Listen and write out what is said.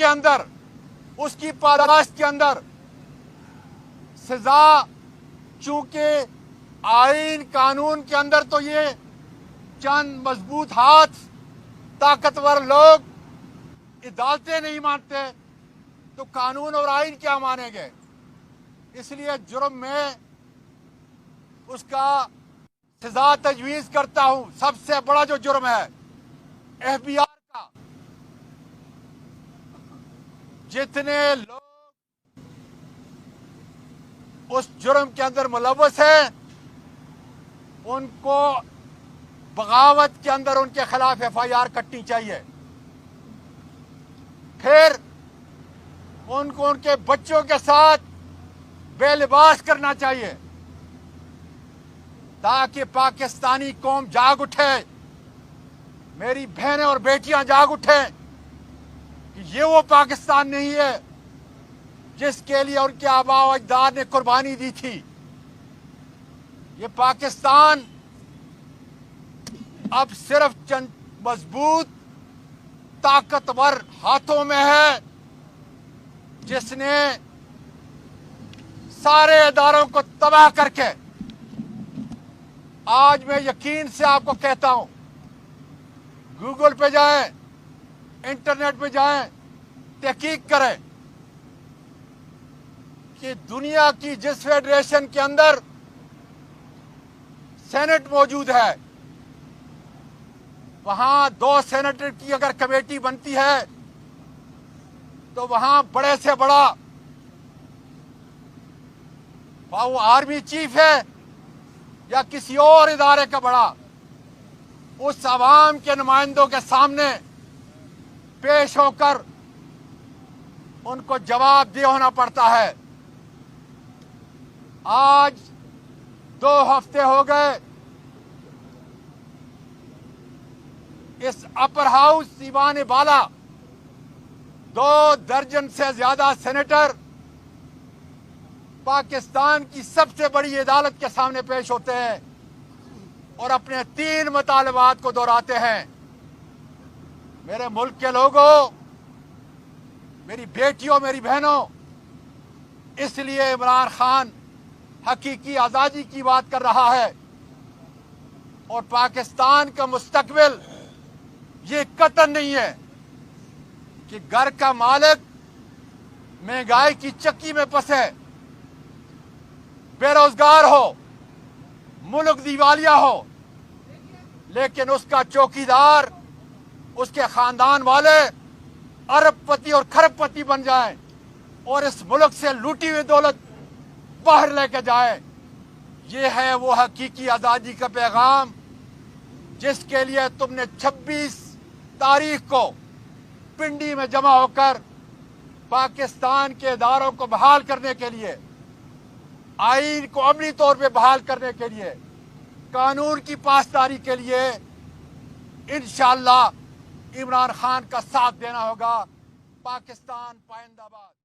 اندر، اس کی پاداش کے اندر سزا، چونکہ آئین قانون کے اندر تو یہ چند مضبوط ہاتھ طاقتور لوگ عدالتیں نہیں مانتے تو قانون اور آئین کیا مانیں گے؟ اس لیے جرم میں اس کا سزا تجویز کرتا ہوں۔ سب سے بڑا جو جرم ہے ایف بی آر کا، جتنے لوگ اس جرم کے اندر ملوث ہیں ان کو بغاوت کے اندر ان کے خلاف ایف آئی آر کٹنی چاہیے، پھر ان کو ان کے بچوں کے ساتھ بے لباس کرنا چاہیے تاکہ پاکستانی قوم جاگ اٹھے، میری بہنیں اور بیٹیاں جاگ اٹھیں کہ یہ وہ پاکستان نہیں ہے جس کے لیے ان کے آباء و اجداد نے قربانی دی تھی۔ یہ پاکستان اب صرف چند مضبوط طاقتور ہاتھوں میں ہے جس نے سارے اداروں کو تباہ کر کے، آج میں یقین سے آپ کو کہتا ہوں، گوگل پہ جائیں، انٹرنیٹ پہ جائیں، تحقیق کریں کہ دنیا کی جس فیڈریشن کے اندر سینٹ موجود ہے وہاں 2 سینیٹر کی اگر کمیٹی بنتی ہے تو وہاں بڑے سے بڑا وہ آرمی چیف ہے یا کسی اور ادارے کا بڑا، اس عوام کے نمائندوں کے سامنے پیش ہو کر ان کو جواب دہ ہونا پڑتا ہے۔ آج 2 ہفتے ہو گئے اس اپر ہاؤس ایوان بالا 2 درجن سے زیادہ سینیٹر پاکستان کی سب سے بڑی عدالت کے سامنے پیش ہوتے ہیں اور اپنے 3 مطالبات کو دہراتے ہیں۔ میرے ملک کے لوگوں، میری بیٹیوں، میری بہنوں، اس لیے عمران خان حقیقی آزادی کی بات کر رہا ہے اور پاکستان کا مستقبل یہ قطعاً نہیں ہے کہ گھر کا مالک مہنگائی کی چکی میں پھنسے، بے روزگار ہو، ملک دیوالیہ ہو، لیکن اس کا چوکیدار، اس کے خاندان والے ارب پتی اور کھرب پتی بن جائیں اور اس ملک سے لوٹی ہوئی دولت باہر لے کے جائیں۔ یہ ہے وہ حقیقی آزادی کا پیغام جس کے لیے تم نے 26 تاریخ کو پنڈی میں جمع ہو کر پاکستان کے اداروں کو بحال کرنے کے لیے، آئین کو عملی طور پہ بحال کرنے کے لیے، قانون کی پاسداری کے لیے انشاءاللہ عمران خان کا ساتھ دینا ہوگا۔ پاکستان پائندہ باد۔